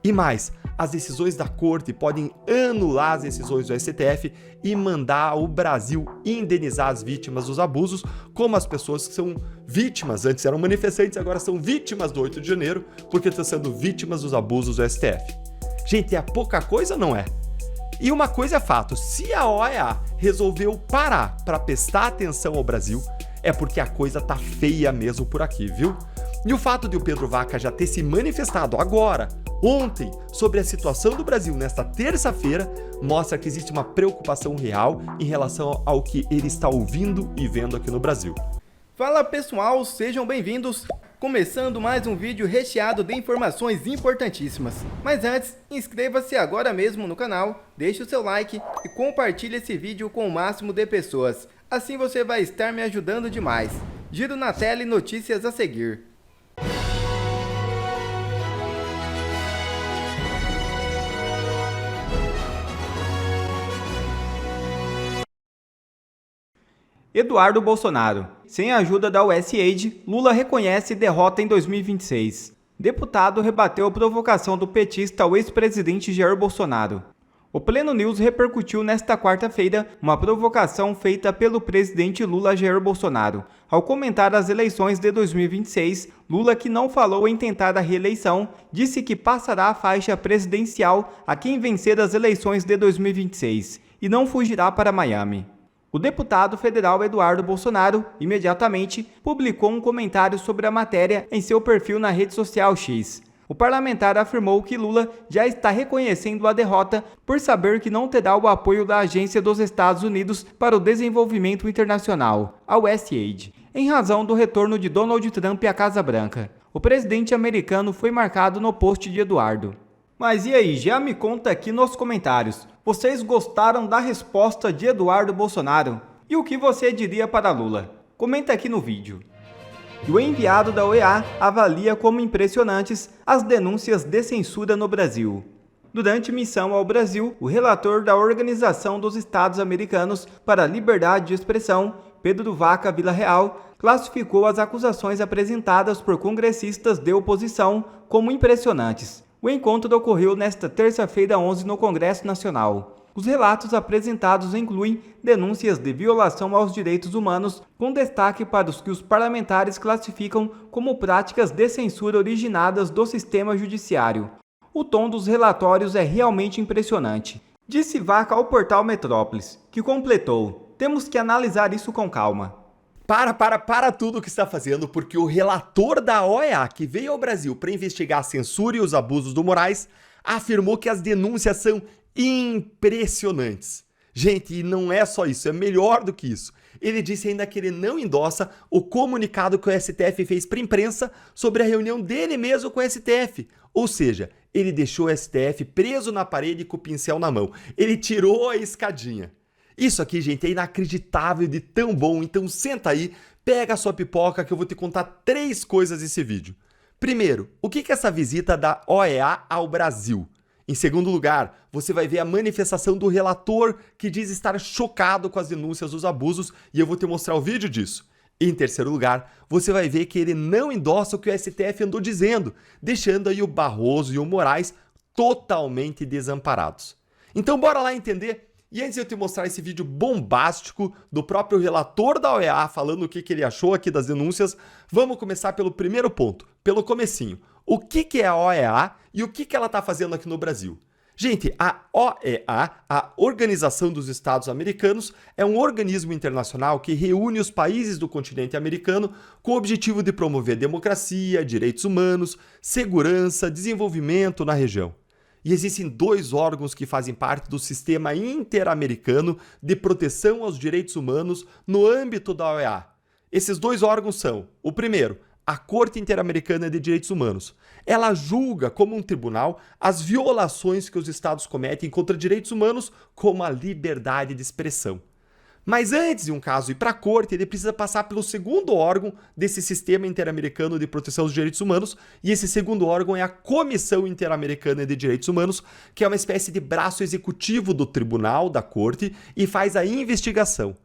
E mais, as decisões da Corte podem anular as decisões do STF e mandar o Brasil indenizar as vítimas dos abusos, como as pessoas que são vítimas, antes eram manifestantes, agora são vítimas do 8 de janeiro, porque estão sendo vítimas dos abusos do STF. Gente, é pouca coisa ou não é? E uma coisa é fato, se a OEA resolveu parar para prestar atenção ao Brasil, é porque a coisa tá feia mesmo por aqui, viu? E o fato de o Pedro Vaca já ter se manifestado agora, ontem, sobre a situação do Brasil nesta terça-feira, mostra que existe uma preocupação real em relação ao que ele está ouvindo e vendo aqui no Brasil. Fala pessoal, sejam bem-vindos! Começando mais um vídeo recheado de informações importantíssimas. Mas antes, inscreva-se agora mesmo no canal, deixe o seu like e compartilhe esse vídeo com o máximo de pessoas. Assim você vai estar me ajudando demais. Giro na tela e notícias a seguir. Eduardo Bolsonaro. Sem a ajuda da USAID, Lula reconhece derrota em 2026. Deputado rebateu a provocação do petista ao ex-presidente Jair Bolsonaro. O Pleno News repercutiu nesta quarta-feira uma provocação feita pelo presidente Lula a Jair Bolsonaro. Ao comentar as eleições de 2026, Lula, que não falou em tentar a reeleição, disse que passará a faixa presidencial a quem vencer as eleições de 2026 e não fugirá para Miami. O deputado federal Eduardo Bolsonaro, imediatamente, publicou um comentário sobre a matéria em seu perfil na rede social X. O parlamentar afirmou que Lula já está reconhecendo a derrota por saber que não terá o apoio da Agência dos Estados Unidos para o Desenvolvimento Internacional, a USAID, em razão do retorno de Donald Trump à Casa Branca. O presidente americano foi marcado no post de Eduardo. Mas e aí, já me conta aqui nos comentários, vocês gostaram da resposta de Eduardo Bolsonaro? E o que você diria para Lula? Comenta aqui no vídeo. E o enviado da OEA avalia como impressionantes as denúncias de censura no Brasil. Durante missão ao Brasil, o relator da Organização dos Estados Americanos para a Liberdade de Expressão, Pedro Vaca Villarreal, classificou as acusações apresentadas por congressistas de oposição como impressionantes. O encontro ocorreu nesta terça-feira 11 no Congresso Nacional. Os relatos apresentados incluem denúncias de violação aos direitos humanos, com destaque para os que os parlamentares classificam como práticas de censura originadas do sistema judiciário. O tom dos relatórios é realmente impressionante, disse Vaca ao portal Metrópolis, que completou: temos que analisar isso com calma. Para tudo o que está fazendo, porque o relator da OEA, que veio ao Brasil para investigar a censura e os abusos do Moraes, afirmou que as denúncias são impressionantes. Gente, e não é só isso, é melhor do que isso. Ele disse ainda que ele não endossa o comunicado que o STF fez para a imprensa sobre a reunião dele mesmo com o STF. Ou seja, ele deixou o STF preso na parede com o pincel na mão. Ele tirou a escadinha. Isso aqui, gente, é inacreditável de tão bom, então senta aí, pega a sua pipoca que eu vou te contar 3 coisas desse vídeo. Primeiro, o que é essa visita da OEA ao Brasil? Em segundo lugar, você vai ver a manifestação do relator que diz estar chocado com as denúncias dos abusos e eu vou te mostrar o vídeo disso. E em terceiro lugar, você vai ver que ele não endossa o que o STF andou dizendo, deixando aí o Barroso e o Moraes totalmente desamparados. Então bora lá entender. E antes de eu te mostrar esse vídeo bombástico do próprio relator da OEA falando o que ele achou aqui das denúncias, vamos começar pelo primeiro ponto, pelo comecinho. O que é a OEA e o que ela está fazendo aqui no Brasil? Gente, a OEA, a Organização dos Estados Americanos, é um organismo internacional que reúne os países do continente americano com o objetivo de promover democracia, direitos humanos, segurança, desenvolvimento na região. E existem 2 órgãos que fazem parte do Sistema Interamericano de Proteção aos Direitos Humanos no âmbito da OEA. Esses 2 órgãos são, o primeiro, a Corte Interamericana de Direitos Humanos. Ela julga como um tribunal as violações que os estados cometem contra direitos humanos, como a liberdade de expressão. Mas antes de um caso ir para a corte, ele precisa passar pelo segundo órgão desse Sistema Interamericano de Proteção aos Direitos Humanos, e esse segundo órgão é a Comissão Interamericana de Direitos Humanos, que é uma espécie de braço executivo do tribunal, da corte, e faz a investigação.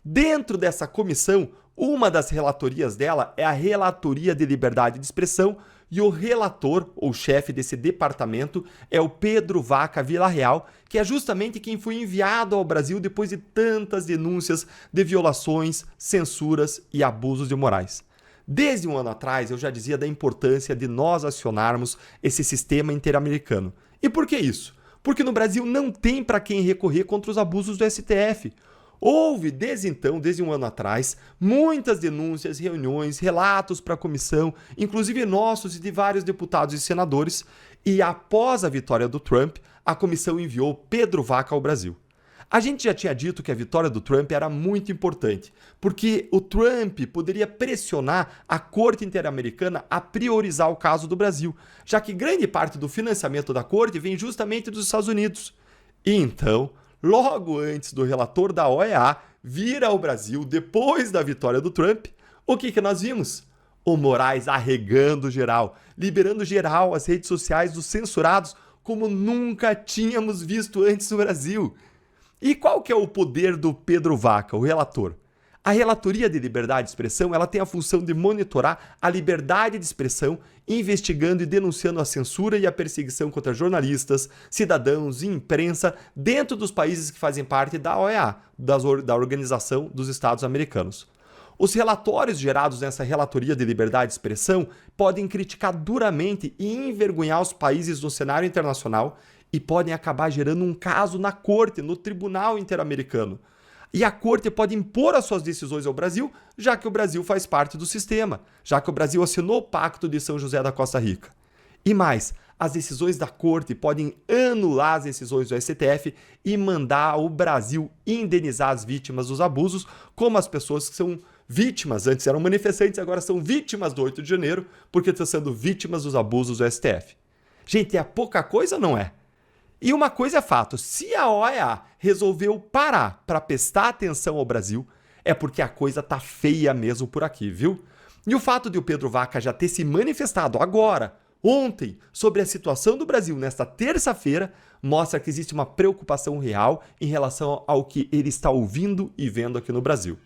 Dentro dessa comissão, uma das relatorias dela é a Relatoria de Liberdade de Expressão, e o relator, ou chefe desse departamento, é o Pedro Vaca Villarreal, que é justamente quem foi enviado ao Brasil depois de tantas denúncias de violações, censuras e abusos de morais. Desde um ano atrás, eu já dizia da importância de nós acionarmos esse sistema interamericano. E por que isso? Porque no Brasil não tem para quem recorrer contra os abusos do STF. Houve, desde então, desde um ano atrás, muitas denúncias, reuniões, relatos para a comissão, inclusive nossos e de vários deputados e senadores, e após a vitória do Trump, a comissão enviou Pedro Vaca ao Brasil. A gente já tinha dito que a vitória do Trump era muito importante, porque o Trump poderia pressionar a Corte Interamericana a priorizar o caso do Brasil, já que grande parte do financiamento da Corte vem justamente dos Estados Unidos. E então, logo antes do relator da OEA vir ao Brasil depois da vitória do Trump, o que nós vimos? O Moraes arregando geral, liberando geral as redes sociais dos censurados como nunca tínhamos visto antes no Brasil. E qual que é o poder do Pedro Vaca, o relator? A Relatoria de Liberdade de Expressão ela tem a função de monitorar a liberdade de expressão, investigando e denunciando a censura e a perseguição contra jornalistas, cidadãos e imprensa dentro dos países que fazem parte da OEA, da Organização dos Estados Americanos. Os relatórios gerados nessa Relatoria de Liberdade de Expressão podem criticar duramente e envergonhar os países no cenário internacional e podem acabar gerando um caso na Corte, no Tribunal Interamericano. E a Corte pode impor as suas decisões ao Brasil, já que o Brasil faz parte do sistema, já que o Brasil assinou o Pacto de São José da Costa Rica. E mais, as decisões da Corte podem anular as decisões do STF e mandar o Brasil indenizar as vítimas dos abusos, como as pessoas que são vítimas, antes eram manifestantes, agora são vítimas do 8 de janeiro, porque estão sendo vítimas dos abusos do STF. Gente, é pouca coisa ou não é? E uma coisa é fato, se a OEA resolveu parar para prestar atenção ao Brasil, é porque a coisa tá feia mesmo por aqui, viu? E o fato de o Pedro Vaca já ter se manifestado agora, ontem, sobre a situação do Brasil nesta terça-feira, mostra que existe uma preocupação real em relação ao que ele está ouvindo e vendo aqui no Brasil.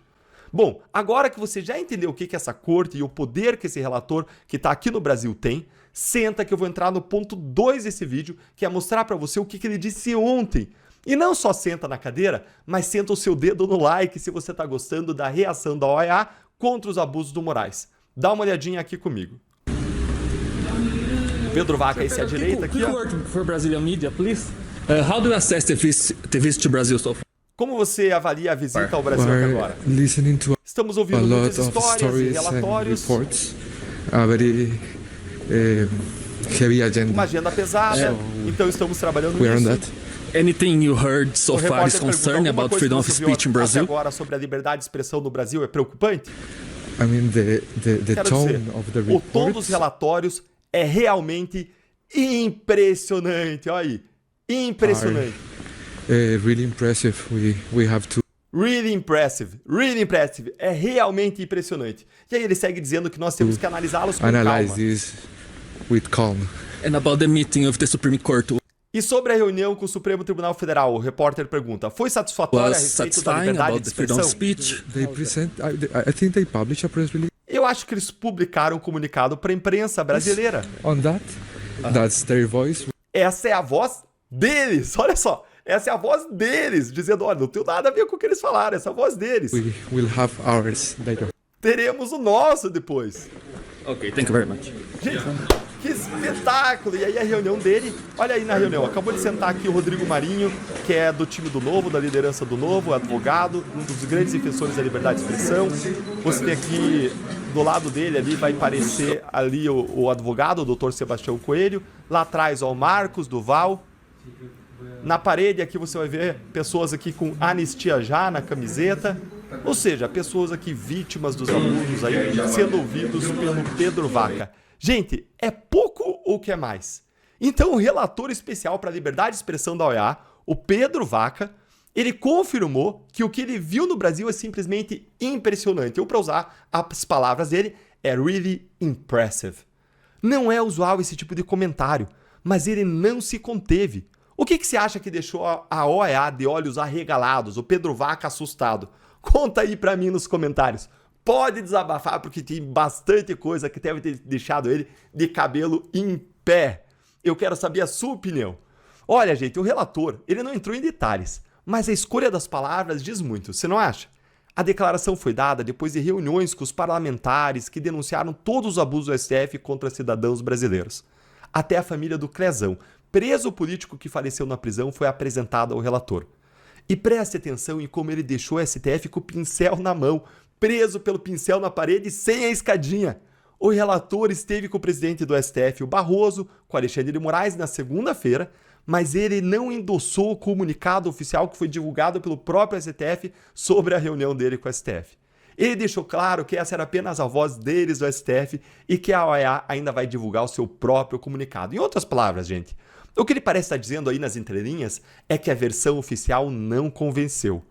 Bom, agora que você já entendeu o que é essa corte e o poder que esse relator que está aqui no Brasil tem, senta que eu vou entrar no ponto 2 desse vídeo, que é mostrar para você o que ele disse ontem. E não só senta na cadeira, mas senta o seu dedo no like se você está gostando da reação da OEA contra os abusos do Moraes. Dá uma olhadinha aqui comigo. Pedro Vaca, esse à direita aqui, ó. For Brazilian media, please. How do you assess the visit to Brazil so far? Como você avalia a visita ao Brasil até agora? Estamos ouvindo muitas histórias e relatórios. Uma agenda pesada, então estamos trabalhando nisso. Anything you heard so far is concerning about freedom of speech in Brazil? Agora sobre a liberdade de expressão no Brasil é preocupante? I mean, the tone of the o tom reports. dos relatórios é realmente impressionante. Olha aí, impressionante. Really impressive. We have to. Really impressive, really impressive. É realmente impressionante. E aí ele segue dizendo que nós temos que analisá-los com Analyze calma. this with calm. And about the meeting of the Supreme Court, E sobre a reunião com o Supremo Tribunal Federal, o repórter pergunta, foi satisfatória a was respeito da satisfying liberdade about de the freedom of expressão? speech? They present. I think they publish a press release Eu acho que eles publicaram um comunicado para a imprensa brasileira. on that. That's their voice. Essa é a voz deles, olha só. Essa é a voz deles, dizendo, olha, não tem nada a ver com o que eles falaram, essa é a voz deles. We will have ours later. Teremos o nosso depois. Okay, thank you very much. Gente, que espetáculo! E aí a reunião dele, olha aí na reunião, acabou de sentar aqui o Rodrigo Marinho, que é do time do Novo, da liderança do Novo, advogado, um dos grandes defensores da liberdade de expressão. Você tem aqui, do lado dele ali, vai aparecer ali o advogado, o doutor Sebastião Coelho. Lá atrás, ó, o Marcos Duval. Na parede aqui você vai ver pessoas aqui com anistia já na camiseta. Ou seja, pessoas aqui vítimas dos abusos aí, sendo ouvidos pelo Pedro Vaca. Gente, é pouco ou que é mais? Então o relator especial para a liberdade de expressão da OEA, o Pedro Vaca, ele confirmou que o que ele viu no Brasil é simplesmente impressionante. Ou para usar as palavras dele, é really impressive. Não é usual esse tipo de comentário, mas ele não se conteve. O que você acha que deixou a OEA de olhos arregalados, o Pedro Vaca assustado? Conta aí pra mim nos comentários. pode desabafar, porque tem bastante coisa que deve ter deixado ele de cabelo em pé. Eu quero saber a sua opinião. Olha, gente, o relator, ele não entrou em detalhes, mas a escolha das palavras diz muito, você não acha? A declaração foi dada depois de reuniões com os parlamentares que denunciaram todos os abusos do STF contra cidadãos brasileiros. Até a família do Crezão, preso político que faleceu na prisão, foi apresentada ao relator. E preste atenção em como ele deixou o STF com o pincel na mão, preso pelo pincel na parede sem a escadinha. O relator esteve com o presidente do STF, o Barroso, com Alexandre de Moraes, na segunda-feira, mas ele não endossou o comunicado oficial que foi divulgado pelo próprio STF sobre a reunião dele com o STF. Ele deixou claro que essa era apenas a voz deles do STF e que a OEA ainda vai divulgar o seu próprio comunicado. Em outras palavras, gente, o que ele parece estar dizendo aí nas entrelinhas é que a versão oficial não convenceu.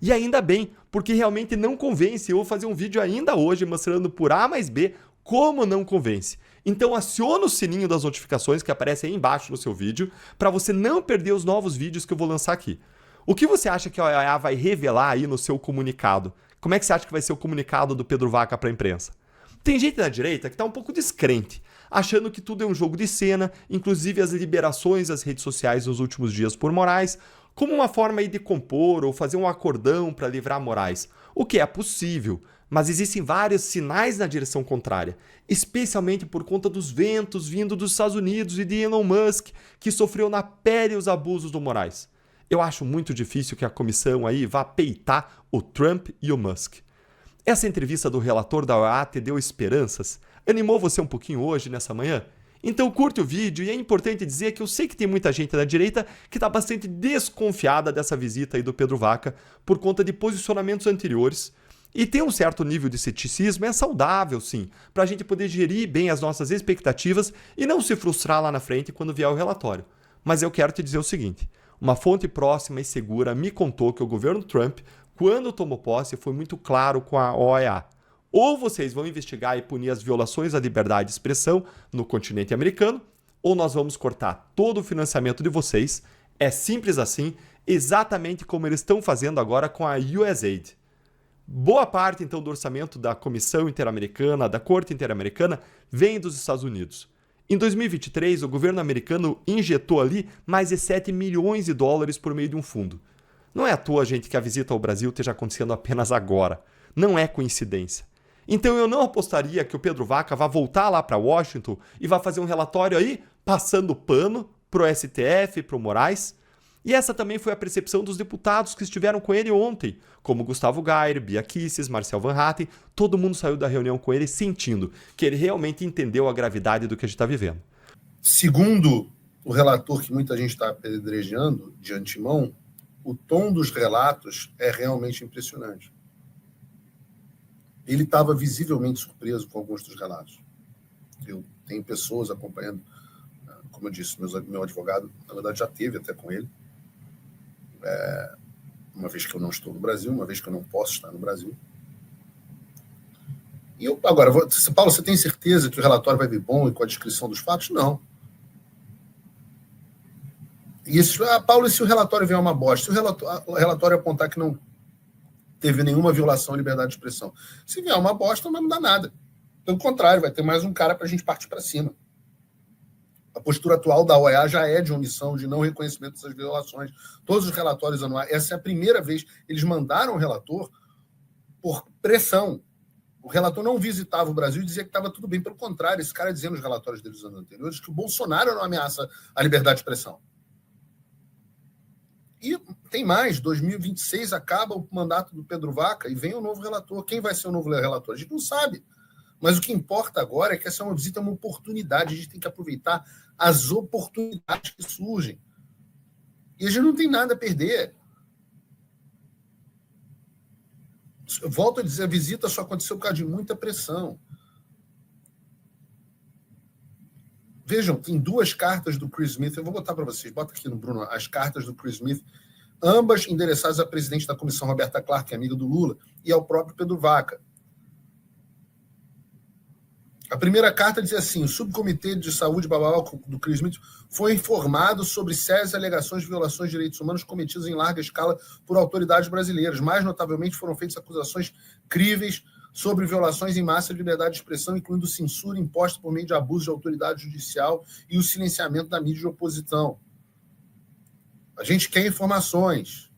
E ainda bem, porque realmente não convence. Eu vou fazer um vídeo ainda hoje mostrando por A mais B como não convence. Então aciona o sininho das notificações que aparece aí embaixo no seu vídeo para você não perder os novos vídeos que eu vou lançar aqui. O que você acha que a OEA vai revelar aí no seu comunicado? Como é que você acha que vai ser o comunicado do Pedro Vaca para a imprensa? Tem gente na direita que está um pouco descrente, achando que tudo é um jogo de cena, inclusive as liberações das redes sociais nos últimos dias por Moraes, como uma forma aí de compor ou fazer um acordão para livrar Moraes, o que é possível, mas existem vários sinais na direção contrária, especialmente por conta dos ventos vindo dos Estados Unidos e de Elon Musk, que sofreu na pele os abusos do Moraes. Eu acho muito difícil que a comissão aí vá peitar o Trump e o Musk. Essa entrevista do relator da OEA te deu esperanças? Animou você um pouquinho hoje, nessa manhã? Então curte o vídeo e é importante dizer que eu sei que tem muita gente da direita que está bastante desconfiada dessa visita aí do Pedro Vaca por conta de posicionamentos anteriores. E ter um certo nível de ceticismo é saudável, sim, para a gente poder gerir bem as nossas expectativas e não se frustrar lá na frente quando vier o relatório. Mas eu quero te dizer o seguinte, uma fonte próxima e segura me contou que o governo Trump, quando tomou posse, foi muito claro com a OEA. Ou vocês vão investigar e punir as violações à liberdade de expressão no continente americano, ou nós vamos cortar todo o financiamento de vocês. É simples assim, exatamente como eles estão fazendo agora com a USAID. Boa parte, então, do orçamento da Comissão Interamericana, da Corte Interamericana, vem dos Estados Unidos. Em 2023, o governo americano injetou ali mais de 7 milhões de dólares por meio de um fundo. Não é à toa, gente, que a visita ao Brasil esteja acontecendo apenas agora. Não é coincidência. Então eu não apostaria que o Pedro Vaca vá voltar lá para Washington e vá fazer um relatório aí passando pano pro STF, pro Moraes. E essa também foi a percepção dos deputados que estiveram com ele ontem, como Gustavo Gayer, Bia Kicis, Marcel Van Hatten. Todo mundo saiu da reunião com ele sentindo que ele realmente entendeu a gravidade do que a gente está vivendo. Segundo o relator, que muita gente está apedrejando de antemão, o tom dos relatos é realmente impressionante. Ele estava visivelmente surpreso com alguns dos relatos. Eu tenho pessoas acompanhando, como eu disse, meu advogado, na verdade, já teve até com ele, uma vez que eu não estou no Brasil, uma vez que eu não posso estar no Brasil. E eu, agora, Paulo, você tem certeza que o relatório vai vir bom e com a descrição dos fatos? Não. E isso, Paulo, e se o relatório vier uma bosta? Se o relatório apontar que não teve nenhuma violação à liberdade de expressão, se vier uma bosta, não vai mudar nada. Pelo contrário, vai ter mais um cara para a gente partir para cima. A postura atual da OEA já é de omissão, de não reconhecimento dessas violações. Todos os relatórios anuais, essa é a primeira vez, eles mandaram o relator por pressão. O relator não visitava o Brasil e dizia que estava tudo bem. Pelo contrário, esse cara dizia nos relatórios deles anos anteriores que o Bolsonaro não ameaça a liberdade de expressão. E tem mais, 2026 acaba o mandato do Pedro Vaca e vem o novo relator. Quem vai ser o novo relator? A gente não sabe. Mas o que importa agora é que essa é uma visita, uma oportunidade. A gente tem que aproveitar as oportunidades que surgem. E a gente não tem nada a perder. Eu volto a dizer, a visita só aconteceu por causa de muita pressão. Vejam, tem duas cartas do Chris Smith, eu vou botar para vocês, bota aqui no Bruno, as cartas do Chris Smith, ambas endereçadas à presidente da comissão, Roberta Clark, que é amiga do Lula, e ao próprio Pedro Vaca. A primeira carta diz assim: o subcomitê de saúde do Chris Smith foi informado sobre sérias alegações de violações de direitos humanos cometidas em larga escala por autoridades brasileiras. Mais notavelmente foram feitas acusações críveis sobre violações em massa de liberdade de expressão, incluindo censura imposta por meio de abuso de autoridade judicial e o silenciamento da mídia de oposição. A gente quer informações.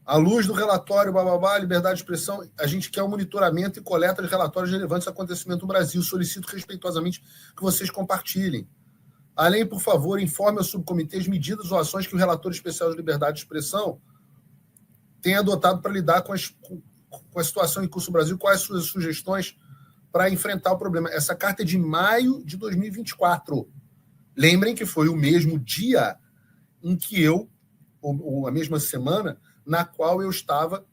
À luz do relatório, liberdade de expressão, a gente quer o monitoramento e coleta de relatórios relevantes ao acontecimento no Brasil. Solicito respeitosamente que vocês compartilhem. Além, por favor, informe ao subcomitê as medidas ou ações que o relator especial de liberdade de expressão tem adotado para lidar com a situação em curso no Brasil, quais as suas sugestões para enfrentar o problema. Essa carta é de maio de 2024. Lembrem que foi o mesmo dia em que ou a mesma semana, na qual eu estava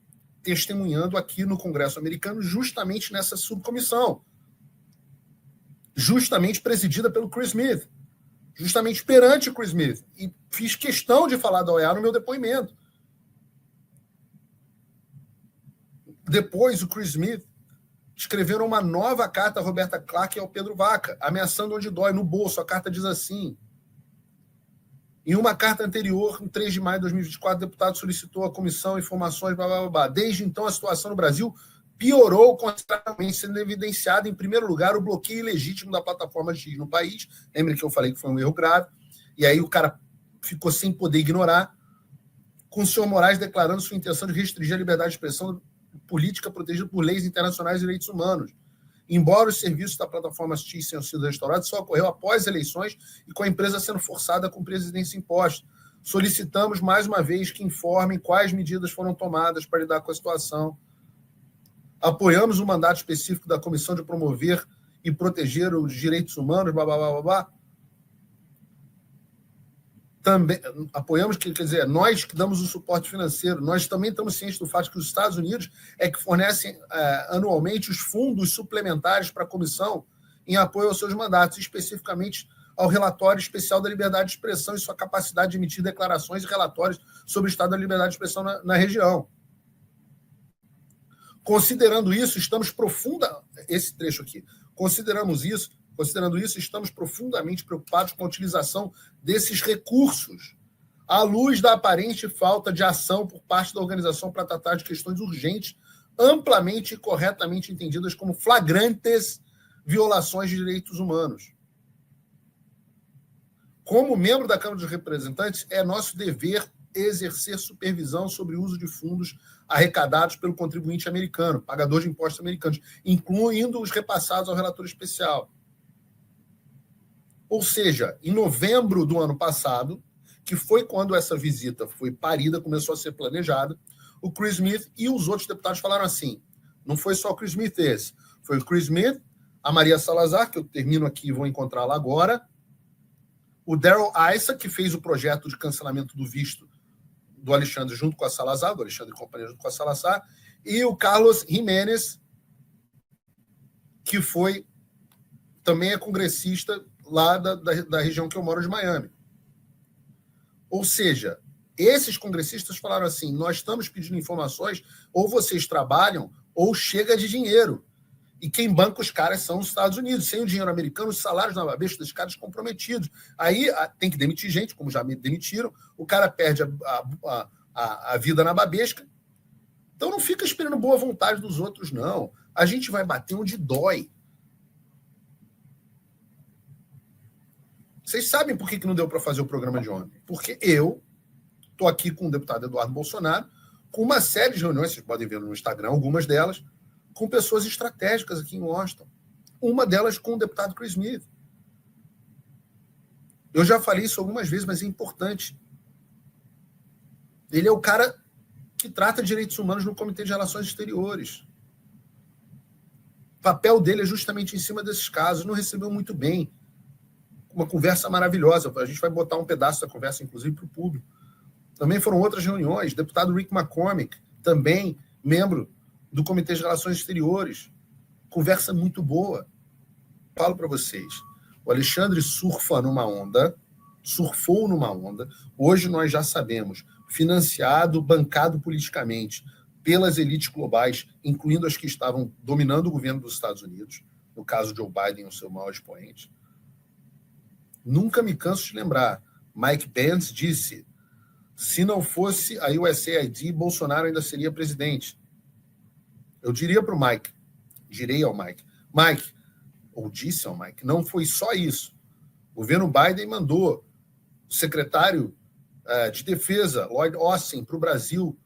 testemunhando aqui no Congresso americano, justamente nessa subcomissão, justamente presidida pelo Chris Smith, justamente perante o Chris Smith, e fiz questão de falar da OEA no meu depoimento. Depois, o Chris Smith escreveram uma nova carta a Roberta Clark e ao Pedro Vaca, ameaçando onde dói, no bolso. A carta diz assim: em uma carta anterior, em 3 de maio de 2024, o deputado solicitou à comissão informações, Desde então, a situação no Brasil piorou consideravelmente, sendo evidenciado, em primeiro lugar, o bloqueio ilegítimo da plataforma X no país. Lembre que eu falei que foi um erro grave. E aí o cara ficou sem poder ignorar, com o senhor Moraes declarando sua intenção de restringir a liberdade de expressão política protegida por leis internacionais de direitos humanos. Embora os serviços da plataforma X tenham sido restaurados, só ocorreu após eleições e com a empresa sendo forçada a cumprir exigências impostas. Solicitamos, mais uma vez, que informem quais medidas foram tomadas para lidar com a situação. Apoiamos o mandato específico da Comissão de promover e proteger os direitos humanos, Também apoiamos, quer dizer, nós que damos o suporte financeiro, nós também estamos cientes do fato que os Estados Unidos é que fornecem anualmente os fundos suplementares para a comissão em apoio aos seus mandatos, especificamente ao relatório especial da liberdade de expressão e sua capacidade de emitir declarações e relatórios sobre o estado da liberdade de expressão na região. Considerando isso, esse trecho aqui, considerando isso, estamos profundamente preocupados com a utilização desses recursos, à luz da aparente falta de ação por parte da organização para tratar de questões urgentes, amplamente e corretamente entendidas como flagrantes violações de direitos humanos. Como membro da Câmara dos Representantes, é nosso dever exercer supervisão sobre o uso de fundos arrecadados pelo contribuinte americano, pagador de impostos americanos, incluindo os repassados ao relator especial. Ou seja, em novembro do ano passado, que foi quando essa visita foi parida, começou a ser planejada, o Chris Smith e os outros deputados falaram assim, não foi só o Chris Smith esse, foi o Chris Smith, a Maria Salazar, que eu termino aqui e vou encontrá-la agora, o Darrell Issa, que fez o projeto de cancelamento do visto do Alexandre junto com a Salazar, do Alexandre e companhia junto com a Salazar, e o Carlos Jiménez, que também é congressista lá da região que eu moro, de Miami. Ou seja, esses congressistas falaram assim, nós estamos pedindo informações, ou vocês trabalham, ou chega de dinheiro. E quem banca os caras são os Estados Unidos. Sem o dinheiro americano, os salários na Babesca dos caras comprometidos. Aí tem que demitir gente, como já me demitiram, o cara perde a vida na Babesca. Então não fica esperando boa vontade dos outros, não. A gente vai bater onde dói. Vocês sabem por que não deu para fazer o programa de ontem? Porque eu estou aqui com o deputado Eduardo Bolsonaro, com uma série de reuniões, vocês podem ver no Instagram, algumas delas, com pessoas estratégicas aqui em Washington. Uma delas com o deputado Chris Smith. Eu já falei isso algumas vezes, mas é importante. Ele é o cara que trata de direitos humanos no Comitê de Relações Exteriores. O papel dele é justamente em cima desses casos. Não recebeu muito bem. Uma conversa maravilhosa. A gente vai botar um pedaço da conversa, inclusive, para o público. Também foram outras reuniões. Deputado Rick McCormick, também membro do Comitê de Relações Exteriores. Conversa muito boa. Falo para vocês. O Alexandre surfou numa onda. Hoje nós já sabemos. Financiado, bancado politicamente pelas elites globais, incluindo as que estavam dominando o governo dos Estados Unidos. No caso, Joe Biden, o seu maior expoente. Nunca me canso de lembrar. Mike Pence disse, Se não fosse a USAID, Bolsonaro ainda seria presidente. Eu diria para o Mike, direi ao Mike, ou disse ao Mike, não foi só isso. O governo Biden mandou o secretário de defesa, Lloyd Austin, para o Brasil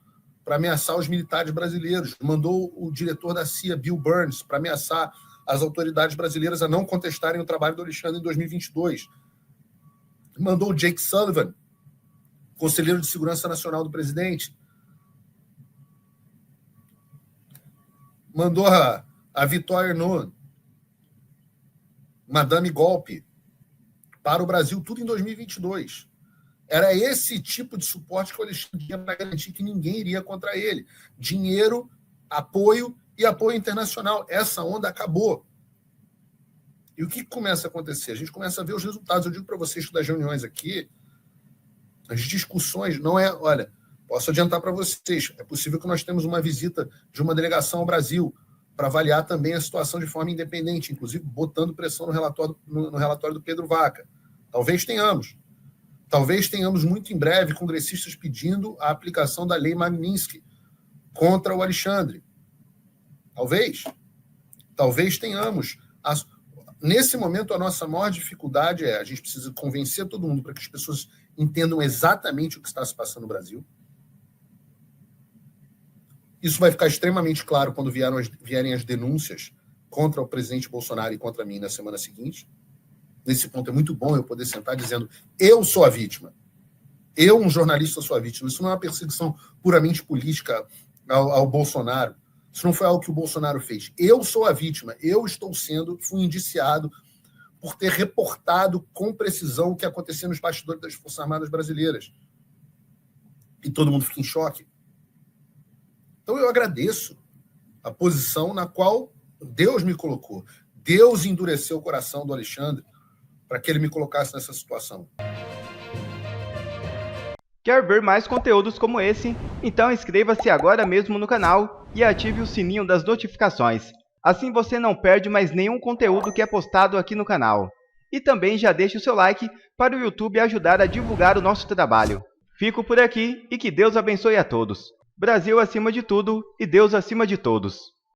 para ameaçar os militares brasileiros. Mandou o diretor da CIA, Bill Burns, para ameaçar as autoridades brasileiras a não contestarem o trabalho do Alexandre em 2022. Mandou o Jake Sullivan, conselheiro de segurança nacional do presidente. Mandou a Vitória Nuland, Madame Golpe, para o Brasil, tudo em 2022. Era esse tipo de suporte que o Alexandre tinha para garantir que ninguém iria contra ele. Dinheiro, apoio e apoio internacional. Essa onda acabou. E o que começa a acontecer? A gente começa a ver os resultados. Eu digo para vocês que das reuniões aqui, as discussões, não é... Olha, posso adiantar para vocês, é possível que nós temos uma visita de uma delegação ao Brasil para avaliar também a situação de forma independente, inclusive botando pressão no relatório do Pedro Vaca. Talvez tenhamos. Talvez tenhamos muito em breve congressistas pedindo a aplicação da lei Magnitsky contra o Alexandre. Talvez tenhamos. Nesse momento, a nossa maior dificuldade a gente precisa convencer todo mundo para que as pessoas entendam exatamente o que está se passando no Brasil. Isso vai ficar extremamente claro quando vierem as denúncias contra o presidente Bolsonaro e contra mim na semana seguinte. Nesse ponto é muito bom eu poder sentar dizendo eu sou a vítima. Eu, um jornalista, sou a vítima. Isso não é uma perseguição puramente política ao Bolsonaro. Isso não foi algo que o Bolsonaro fez. Eu sou a vítima. Eu fui indiciado por ter reportado com precisão o que acontecia nos bastidores das Forças Armadas brasileiras. E todo mundo fica em choque. Então eu agradeço a posição na qual Deus me colocou. Deus endureceu o coração do Alexandre para que ele me colocasse nessa situação. Quer ver mais conteúdos como esse? Então inscreva-se agora mesmo no canal e ative o sininho das notificações. Assim você não perde mais nenhum conteúdo que é postado aqui no canal. E também já deixe o seu like para o YouTube ajudar a divulgar o nosso trabalho. Fico por aqui e que Deus abençoe a todos. Brasil acima de tudo e Deus acima de todos.